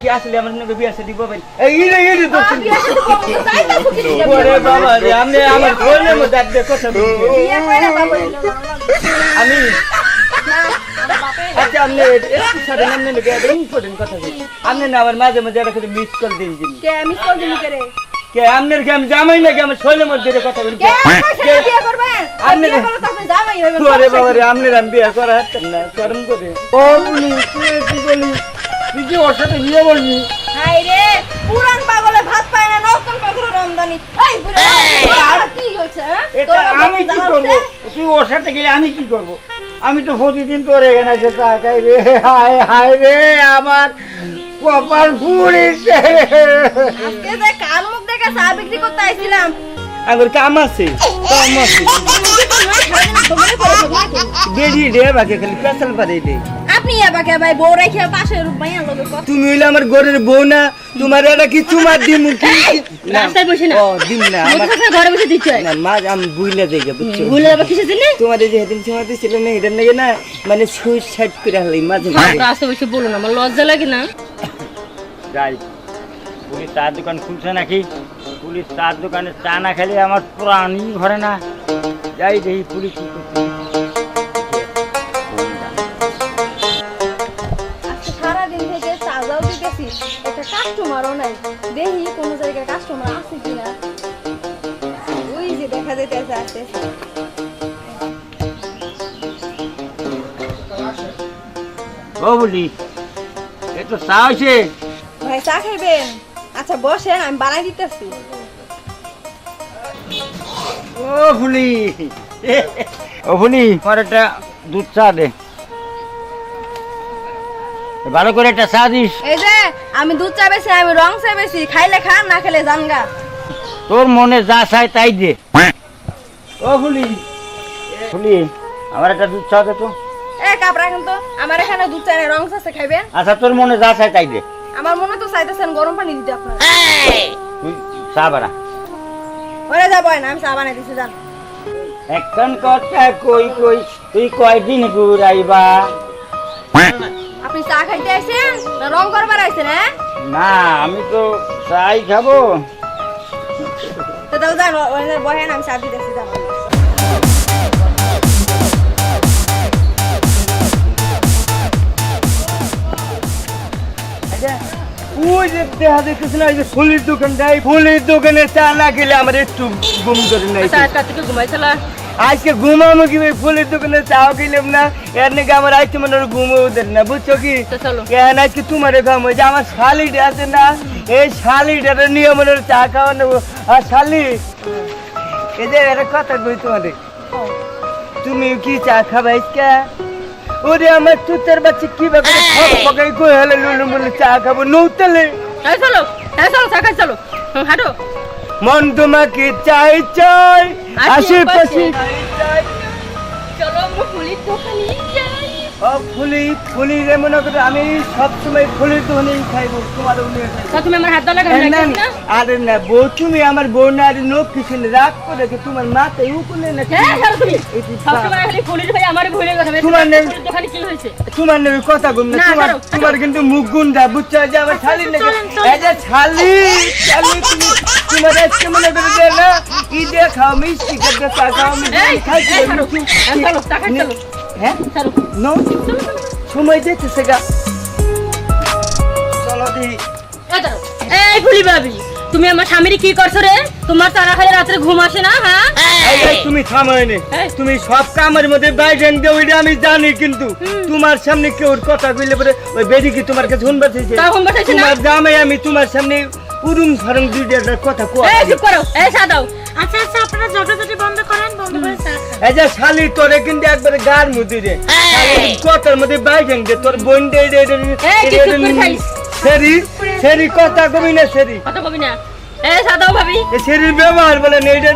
কি আসলে আমার নাকি বিয়া শাদী করবেন এই রে তো ওরে বাবা রে আমি আমার ফোনের মধ্যে দেখবে কথা বলছি বিয়ে করে বাবা আমি না আচ্ছা আপনি একটু সাথে নামনে নাকি একটা ইম্পর্টেন্ট কথা বলি আপনি না আমার মাঝে মাঝে একটা মিস কল দিন জিনিস কে মিস কল দিলি করে কে আপনার কি আমি জামাই নাকি আমার শৈলের মধ্যে কথা বলি কে বিয়ে করবেন আপনি বিয়ে করলে তো আপনি জামাই হইবেন ওরে বাবা রে আপনার আমি বিয়ে করা হচ্ছে না শরম করে ও বলি কি বলি তুই কি ওর সাথে বিয়ে বলবি হাই রে পুরান পাগলে ভাত পায় না নতুন পাগলে রমজানি এই পুরান কি হচ্ছে এটা আমি কি করব তুই ওর সাথে গেলে আমি কি করব আমি তো প্রতিদিন তোর এখানে এসে তাকাই রে হায় হায় রে আমার কপাল পুড়েছে আজকে যে কান মুখ দেখে চা বিক্রি করতে আইছিলাম আমার কাম আছে বেরিয়ে দে বাকি খালি পেছাল পারে দে আপনি এবাকে ভাই বউ রেখে পাশে মাইয়া লগে কথা তুমি হইলে আমার ঘরের বউ না তোমার এটা কি চুমার দিমু কি রাস্তায় বসে না ও দিম না আমার কোথায় ঘরে বসে দিচ্ছ না মা আমি বুইলা দেই বুঝছো ভুলে যাবে কিসের জন্য তোমার এই যে হেদিন চুমা দিছিল না এটা নাকি না মানে সুইসাইড করে হলাই মাঝে মাঝে রাস্তায় বসে বলো না আমার লজ্জা লাগে না যাই পুলিশ চার দোকান খুলছে নাকি পুলিশ চার দোকানে চা না খেলে আমার প্রাণই ঘরে না যাই দেখি পুলিশ কি করছে আজকে সারাদিন থেকে চাঁদাও দিতেছি একটা কাস্টমারও নাই দেখি কোন জায়গায় কাস্টমার আছে কিনা ওই যে দেখা যেতেছে আসতে ও বলি এ তো চা হয়েছে ভাই চা খাইবেন আচ্ছা বসেন আমি বানাই দিতেছি ও ফুলি ও ফুলি আমার একটা দুধ চা দে ভালো করে একটা চা দিস এই যে আমি দুধ চা বেশি আমি রং চা বেশি খাইলে খান না খেলে জানগা তোর মনে যা চাই তাই দে ও ফুলি ফুলি আমার একটা দুধ চা দে তো এ কাপ রাখেন তো আমার এখানে দুধ চা নেই, রং চা খাইবেন আচ্ছা তোর মনে যা চাই তাই দে আমার মনে তো চাইতেছেন গরম পানি দিতে আপনার তুই চা বাড়া ওরে যাবো না আমি চা বানাই দিছি জান এখন কথা কই কই তুই কয়দিন ঘুরাইবা আপনি চা খাইতে আইছেন না রং করবার আইছেন হ্যাঁ না আমি তো চাই খাবো তো তাহলে যান ওখানে বহেন আমি চা দিতেছি যান ওই যে দেখা দেখতেছি না, ওই যে ফুলের দোকান দেয়, ফুলের দোকানে চা না খেলে আমার একটু ঘুম ধরে নাই। থেকে ঘুমাইছিলা আজকে ঘুমাবো কি ওই ফুলের দোকানে চাও খেলাম না, এর নাকি আমার আজকে মনে হয় ঘুমও দেন না, বুঝছো কি? কেন আজকে তোমার ঘাম হয়েছে, আমার শালিটা আছে না, এই শালিটারে নিয়ে মনে হয় চা খাওয়া নেবো। আর শালি এই যে একটা কথা কই তোমাদের, তুমি কি চা খাবা আজকে? ওরে আমার তুতার বাচ্চা কি ব্যাপারে সব পকাই কই হলে লুলু বলে চা খাবো নৌতলে। চলো চা খাই চলো হাঁটো মন তোমাকে চাই চাই আশেপাশে চলো আমরা ফুলের দোকানে যাই। ও ফুলি ফুলি রে মনে করে আমি সবসময় ফুলের দোকানেই খাইবো, তোমার তুমি আমার হাত ধরা আরে না বউ, তুমি আমার বউ না, আরে নোক কিছু রাগ করে রেখে তোমার মাথায় উকুলে না তোমার নেবে কথা গুম না, তোমার কিন্তু মুখ গুন্ডা, বুঝছো? যে আমার শালি নাকি শালি শালি তুমি তোমার আজকে মনে করে যে না ঈদে খাও মিষ্টি করতে চা খাও খাইছি হ্যাঁ নো সময় যেতেছে গা। চলো দি এই ফুলি ভাবি, তুমি আমার স্বামীর কি করছো রে? তোমার তারা খালি রাতে ঘুম আসে না? হ্যাঁ তুমি থামায়নি, তুমি সব কামের মধ্যে বাইরেন দিয়ে ওইটা আমি জানি, কিন্তু তোমার সামনে কেউ কথা কইলে পরে ওই বেডি কি তোমার কাছে শুনবা চাইছে? তোমার জামাই আমি তোমার সামনে উরুম ফারুম দুইটা কথা কই। এই চুপ করো, এই চা দাও। আচ্ছা আচ্ছা আপনারা ঝগড়াঝাটি বন্ধ করেন, বন্ধ করে চা খান। এই যে শালি তোরে কিন্তু একবারে গার মুদি রে, কথার মধ্যে বাইরেন যে তোর বোন দে সেরি সেরি কথা কবি না, সেরি কথা কবি না। এই চা দাও ভাবি। এই সেরির ব্যবহার বলে না, এটা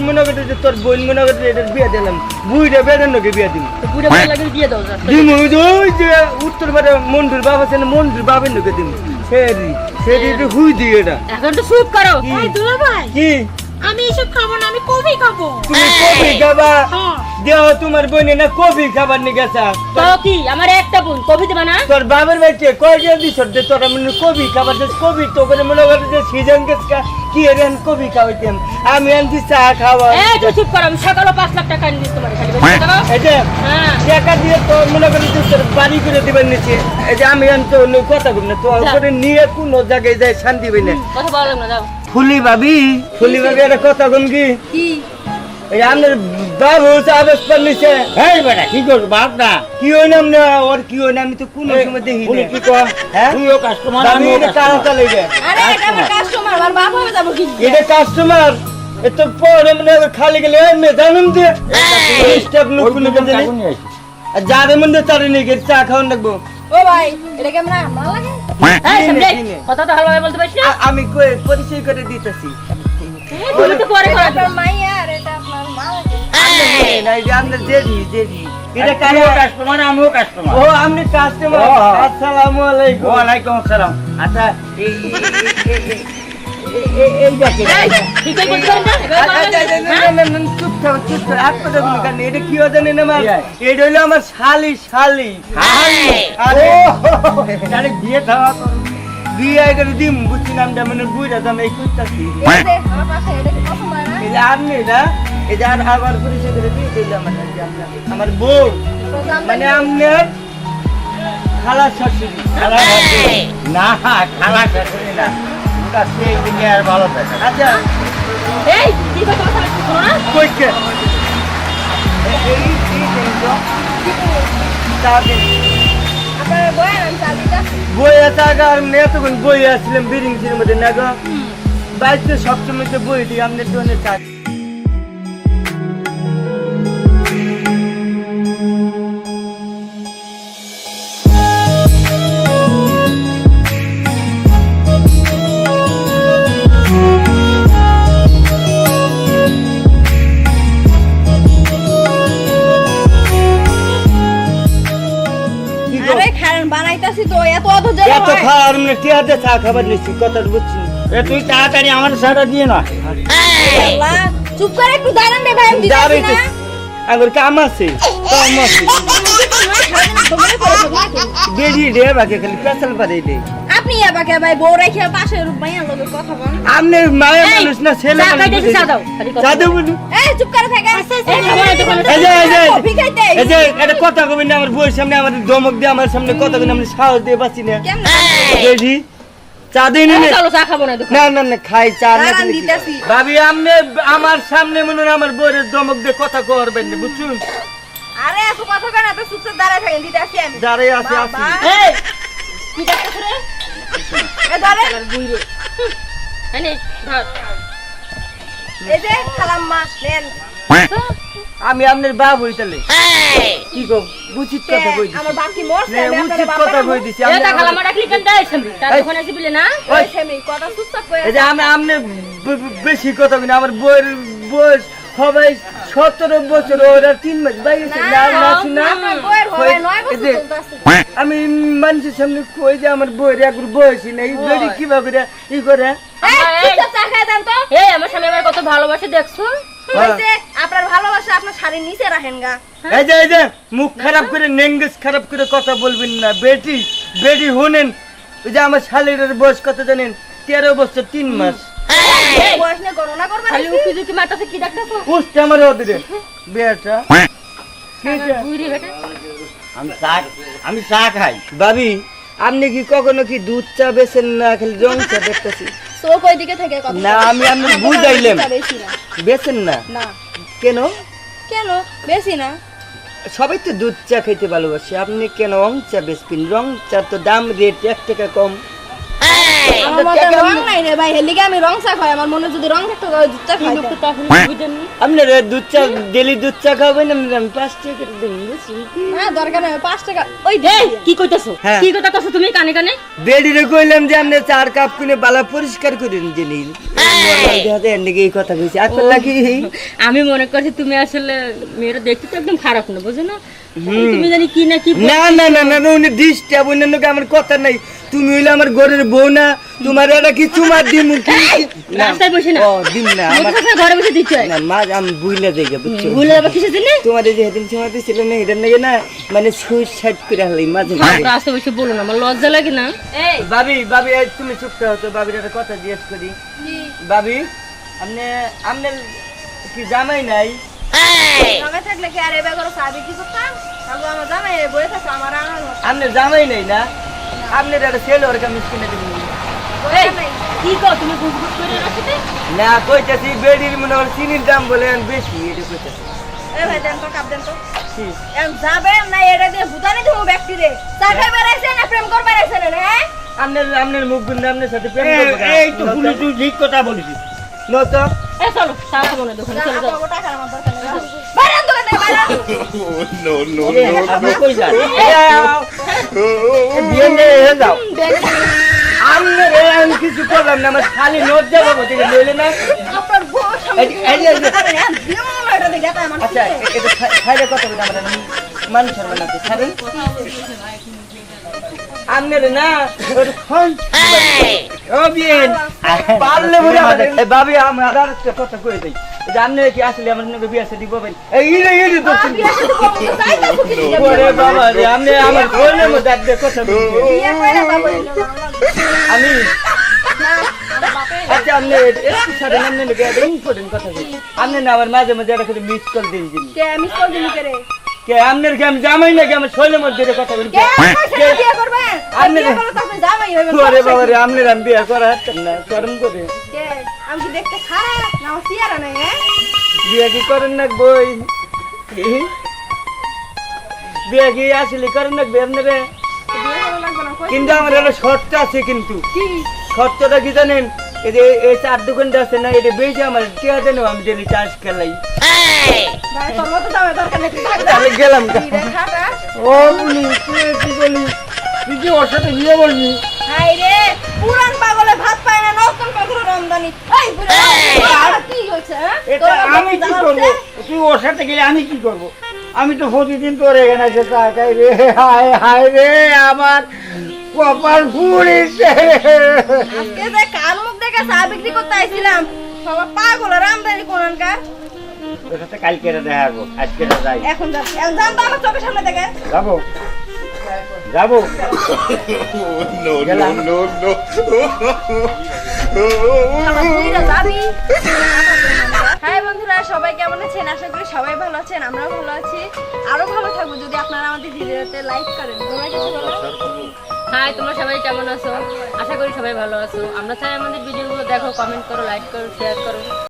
মনে করতে যে তোর বোন মনে করতে এটার বিয়ে দিলাম, বুইটা বেদন নাকি বিয়ে দিন বুড়া বুড়া লাগে দিয়ে দাও যা। দিম ওই যে উত্তর পারে মন্দির বাবা আছে না, মন্দির বাবার নাকি দিম সেরি সেরি একটু হুই দি। এটা এখন তো চুপ করো। এই দুলা ভাই কি আমি এসব খাবো না, আমি কফি খাবো। তুমি কফি খাবা? হ্যাঁ। দেহ তোমার বোনে না কফি খাবার নিয়ে গেছে। তো কি আমার একটা বোন কফি দেবা না? তোর বাবার বাড়িতে কয়টা দিছ যে তোরা মনে কফি খাবার যে কফি তো করে মনে করে যে সিজন গেছে কি এর কফি খাওয়াইতাম আমি আনছি চা খাওয়া। এই তুই চুপ কর, আমি সকালে 5 লাখ টাকা এনে দিছি তোমার খালি বসে থাকো। এই যে হ্যাঁ টাকা দিয়ে তো মনে করে যে তোর বাড়ি করে দিবেন নিচে। এই যে আমি আনতো অন্য কথা বলি না তো করে নিয়ে কোনো জায়গায় যায় শান্তি পাই না। কথা বলা লাগবে না, যাও। ফুলি ভাবি একটা কথা কোন কি কি এই আপনার বাবু আবেশ পার নিছে। এই বেটা কি করছ বাপ না কি হই নাম না ওর কি হই না আমি তো কোনো সময় দেখি বলি না। কি কর হ্যাঁ তুইও কাস্টমার আমি আমিও এটা কারা কাস্টমার চালাই গে আরে এটা আমার কাস্টমার, আমার বাপ হবে যাবো কি? এটা কাস্টমার এত পরে মানে খালি গেলে এমনি জানুন যে স্টেপ লোক কোনো ওই জানি কাকুনি আইছি আর যারে মধ্যে তারে নিয়ে গেছে চা খাওয়ান লাগবো। ও ভাই এটা কেমন ভালো লাগে? এই সামনে কিনে। কথা তো ভালোভাবে বলতে পারিস না। আমি পরিচয় করে দিতেছি তুমি তো পরে এটা করা আপনার মাইয়া আর এটা আপনার মা লাগে। আপনার জেরি এটা তুইও কারা কাস্টমার আমিও কাস্টমার ও আপনি কাস্টমার ও, হ্যাঁ। আসসালামু আলাইকুম। ওয়ালাইকুম আসসালাম আচ্ছা এই দেখে এই ঠিক আছে বলতে পারিস না? এভাবে বলা লাগবে না? হ্যাঁ? চুপ থাকো চুপ থাকো এক কথা বলো কেন এটা কি হয় জানেন আমার কি হয়? এটা হইলো আমার শালি শালি আরে আরে বিয়ে খাওয়া বিয়ে করে দিম বুঝছি নামটা মানে বুইরা দাম এই করতেছি এই যে আমার পাশে এটা কি পছন্দ হয় না? এই যে আপনি না এই যে আর আবার পরিচয় করে দিয়ে দিল আমার বউ তো দাম মানে আপনার খালা শাশুড়ি খালা শাশুড়ি। না খালা শাশুড়ি না ওটা সেই দিনে আর ভালো থাকে না। আচ্ছা এই কি কথা কথা শোনো না? কইকে এই দিন তো চা দিন আপনার বয়ান আমি চা দিতে আসি। বই আছে আগে আর আমি এতক্ষণ বই আসছিলাম বিরিং সিনের মধ্যে না গো বাড়িতে সবসময় তো বই দিই আপনার দোকানে চা কি গো? আরে খান বানাইতাছি তো এত অত এত জায়গা খাওয়ার মানে টিয়াতে চা খাবার নিচ্ছি কথা বুঝছি এ তুই তাড়াতাড়ি আমার সাটা দিয়ে না আল্লাহ চুপ করে একটু দাঁড়ান রে ভাই, আমি যাবে দিতেছি না। আমার কাম আছে কম আছে দোকানে পড়ে থাকো নাকি? বেরি রে বাকি খালি পেছাল পারে রে আপনি এবাকে ভাই বউ রেখে পাশে মাইয়া লোকের কথা বল। আপনি মায়ের এই, মানুষ না ছেলে চা মানুষ খাইতেছি, চা দাও। খালি কথা চা দেবো বলো। বলুন এই চুপ করে থাকে। এই যে বলো, দোকানে এই যে এই যে কফি খাইতে এই যে একটা কথা কবেন না আমার বউয়ের সামনে আমাদের ধমক দিয়ে আমার সামনে কথা কবেন আমি সাহস দিয়ে পাচ্ছি না কেমনে? বেরি চা দিন এই চলো চা খাবো না দোকানে। না না না খাই চা না দাঁড়ান খেলে কি? দিতেছি। ভাবি আপনি আমার সামনে মনে হয় আমার বউয়ের ধমক দিয়ে কথা করবেন না বুঝছুন আরে এত কথা কেন এত চুপচাপ দাঁড়ায় থাকেন দিতে আসি আমি। যারাই আছে আছে বাবা, এই কি ডাকতেছ রে? এ ধরে বুইরে এই নে ধর। এই যে খালাম্মা নেন। আমি আপনার বাপ হইতালে কি গো উচিত কথা কই দিছি আমার বাকি মরছে নে, আমি উচিত আপনার কথা বাবা কই দিছি এই আপনি তা আমার- খালা মারা ক্লিক দেয় সামনে তার এই। দোকানে আসি বলে না? ওই সেমি কথা চুপচাপ করে এই যে আমি আপনি বেশি কথা কই না আমার বউয়ের বয়স সবাই 17 বছর ওরা 3 মাস বাইরে না, না না শুনা আপনার বউয়ের হয় 9 বছর চলতেছে। আমি মানুষের সামনে কই যে আমার বউয়ের একটু বয়সই নেই বেরি কিভাবে করে ই করে এই চুপচাপ চা খায় দেন তো। এই আমার স্বামী আমার কত ভালোবাসে দেখছো? হ্যাঁ। হইছে আপনার ভালোবাসা আপনার শাড়ির নিচে রাখেন গা। এই যে মুখ খারাপ করে নেঙ্গেজ খারাপ করে কথা বলবেন না বেটি বেটি শুনেন ওই যে আমার শালিরের বয়স কত জানেন 13 বছর 3 মাস বয়স নিয়ে গণনা করবেন খালি উকি ঝুঁকি মারতেছে কি ডাকতেছো? পুষ্ট আমার ওদের বেটা ঠিক আছে বুইরে বেটা। আমি চা খাই ভাবি আপনি কি কখনো কি দুধ চা বেছেন না খালি রং চা দেখতেছি চোখ ওই দিকে থেকে কথা না আমি আপনি বুঝাইলাম বেশি না বেছেন না না কেন কেন বেশি না সবাই তো দুধ চা খেতে ভালোবাসে আপনি কেন রং চা বেচবেন রং চা তো দাম রেট 1 টাকা কম আমার মতে রং নাই রে ভাই হেলিকে আমি রং চা খাই আমার মনে যদি রং থাকতো তাহলে দুধ চা কি খাই লোক তো এখন বুঝেননি। আপনার দুধ চা ডেলি দুধ চা খাবেন আমি 5 টাকা করে দিন বুঝছেন কি? হ্যাঁ দরকার নেই 5 টাকা ওই এই কি কইতাছো? হ্যাঁ। কি কইতাছো তুমি কানে কানে? বেডিরে কইলাম যে আপনি 4 কাপ কিনে বালা পরিষ্কার করে নিন জেনি নরমাল দেখাতে এন্ডিকে এই কথা কইছি আপনার কি আমি মনে করছি তুমি আসলে মেয়েরা দেখতে তো একদম খারাপ না বুঝো না? তুমি জানি কি না কি না না না না না, উনি ডিস্টার্ব অন্যান্য আমার কথা নাই তুমি হইলে আমার ঘরের বউ না, তোমার এটা কি চুমার দিম কি? রাস্তায় বসে না ও দিম না আমার মোটরসাইকেল ঘরে বসে দিচ্ছ না মা আমি বুইলা যাই বুঝছো ভুলে যাবে কিসের জন্য তোমার যে হেদিন সময় দিছিল না এটা নাকি না মানে সুইসাইড করে হলাই মাঝে রাস্তায় বসে বলো না আমার লজ্জা লাগে না এই ভাবি ভাবি এই তুমি চুপ থাকো তো ভাবির একটা কথা জিজ্ঞেস করি ভাবি আপনার কি জামাই নাই? জামাই থাকলে কি আর এবার করো সাবি কি করতাম? তারপর আমার জামাই বয়ে থাকে আমার আনার আপনার জামাই নাই না? আপনার একটা ছেলে ওর কাছে কিনে দিবেন এই কি কও তুমি গুজগুজ করে রাখতে না কইতাছি বেডির মনে হয় চিনির দাম বলেন বেশি এটা কইতাছি এ ভাই দেন তো কাপ দেন তো কি? এম যাবে না এটা দিয়ে বুঝানি দেবো ব্যক্তি রে চাকরি বেড়াইছে না প্রেম করবে বেড়াইছে রে হ্যাঁ আপনার মুখ গুন্ডা আপনার সাথে প্রেম করবে কেন? এই তো পুলিশ তুই ঠিক কথা বলেছিস। নো তো এই চলো সারা মনে দোকানে চলে যাও টাকার আমার দরকার নেই বাইরে দোকান থেকে বাইরে আপনি কই যান? বিয়ে নিয়ে যাও আপনার আমি কিছু করলাম না আমার খালি নোট যাবো থেকে লইলে না আপনার বউ এটা দেখে আমার আচ্ছা এটা খাইলে কথা বলে আমরা মানুষ হবে না খাবেন আপনার না ও বিয়েন পারলে বলে ভাবি আমরা আর একটা কথা কয়ে দিই যে আপনি কি আসলে আমার সঙ্গে বিয়ে সাথে দিবেন এই ইরে দোস্ত ওরে বাবা রে আপনি আমার ফোনের মধ্যে একটা কথা বলছেন আমি আচ্ছা আপনি একটু সাথে নামনে লোকে একটা ইম্পর্টেন্ট কথা বলি আপনি না আমার মাঝে মাঝে একটা মিস কল দিন দিন কে মিস কল দিলি কে রে কে আপনার কি আমি জামাই নাকি আমার শৈলের মধ্যে কথা বলি কে বিয়ে করবে আপনি বিয়ে করলে তো আপনি যাবেই হইবেন ওরে বাবা রে আপনার আমি বিয়ে করা হাতেন না করম করে কে আমি কি দেখতে খারাপ না আমার সিয়ারা নাই হ্যাঁ বিয়ে কি করেন না বই বিয়ে কি আসলে করেন না আপনারা বিয়ে করা লাগবে না কই কিন্তু আমার একটা শর্ত আছে কিন্তু কি শর্তটা কি জানেন এই যে এই চার দোকানটা আছে না এটা বেশি আমার টিয়া দেন আমি ডেলি চার্জ খেলাই ভাই তোর মতো দামে দরকার নেই তাহলে গেলাম কি রে খাটা ও বলি তুই কি বলি তুই কি ওর সাথে বিয়ে বলবি হাই রে পুরান পাগলে ভাত পায় না নতুন পাগলে রমজানি এই বুড়া কি হইছে হ্যাঁ এটা আমি কি করবো? তুই ওর সাথে গেলে আমি কি করবো? আমি তো প্রতিদিন তোর এখানে এসে তাকাই রে, হায় হায় রে আমার কপাল পুড়েছে। আজকে যে কাল মুখ দেখে চা বিক্রি করতে আইছিলাম সবাই পাগল রামদানি কোনকার তোর সাথে কালকে দেখা করবো, আজকে না যাই। এখন যাচ্ছি এখন জান তো আমার চোখের সামনে থেকে যাবো যাবো গেলাম। হাই বন্ধুরা সবাই কেমন আছেন আশা করি সবাই ভালো আছেন আমরাও ভালো আছি আরো ভালো থাকবো যদি আপনারা আমাদের ভিডিওতে লাইক করেন তোমরা কিছু বলো হাই তোমরা সবাই কেমন আছো আশা করি সবাই ভালো আছো আমরা চাই আমাদের ভিডিওগুলো দেখো কমেন্ট করো লাইক করো শেয়ার করো